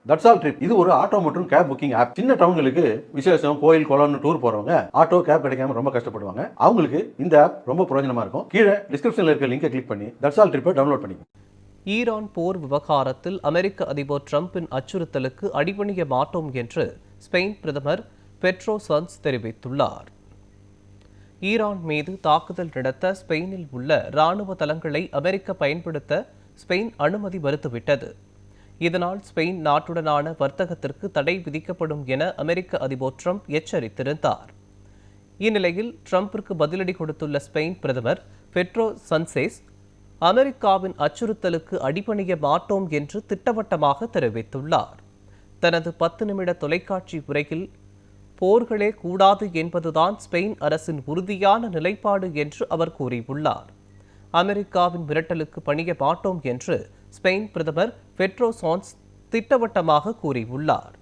That's all trip இது ஒரு auto மற்றும் கேப் புக்கிங் ஆப். சின்ன டவுன்களுக்கு விசேஷம், கோயில், குளம்னு டூர் போறவங்க ஆட்டோ கேப் கிடைக்காம ரொம்ப கஷ்டப்படுவாங்க. அவங்களுக்கு இந்த ஆப் ரொம்ப பிரயோஜனமா இருக்கும். கீழே டிஸ்கிரிப்ஷன்ல இருக்க லிங்கை கிளிக் பண்ணி தட்ஸ் ஆல் ட்ரிப்பை டவுன்லோட் பண்ணிக்கோங்க. ஈரான் போர் விவகாரத்தில் அமெரிக்க அதிபர் டிரம்பின் அச்சுறுத்தலுக்கு அடிபணிய மாட்டோம் என்று ஸ்பெயின் பிரதமர் பெட்ரோ சான்ஸ் தெரிவித்துள்ளார். ஈரான் மீது தாக்குதல் நடத்த ஸ்பெயினில் உள்ள இராணுவ தளங்களை அமெரிக்கா பயன்படுத்த ஸ்பெயின் அனுமதி மறுத்துவிட்டது. இதனால் ஸ்பெயின் நாட்டுடனான வர்த்தகத்திற்கு தடை விதிக்கப்படும் என அமெரிக்க அதிபர் டிரம்ப் எச்சரித்திருந்தார். இந்நிலையில் டிரம்பிற்கு பதிலடி கொடுத்துள்ள ஸ்பெயின் பிரதமர் பெட்ரோ சான்சேஸ் அமெரிக்காவின் அச்சுறுத்தலுக்கு அடிபணிய மாட்டோம் என்று திட்டவட்டமாக தெரிவித்துள்ளார். தனது 10 நிமிட தொலைக்காட்சி உரையில் போர்களே கூடாது என்பதுதான் ஸ்பெயின் அரசின் உறுதியான நிலைப்பாடு என்று அவர் கூறியுள்ளார். அமெரிக்காவின் மிரட்டலுக்கு பணிய மாட்டோம் என்று ஸ்பெயின் பிரதமர் பெட்ரோ சான்ஸ் திட்டவட்டமாக கூறியுள்ளார்.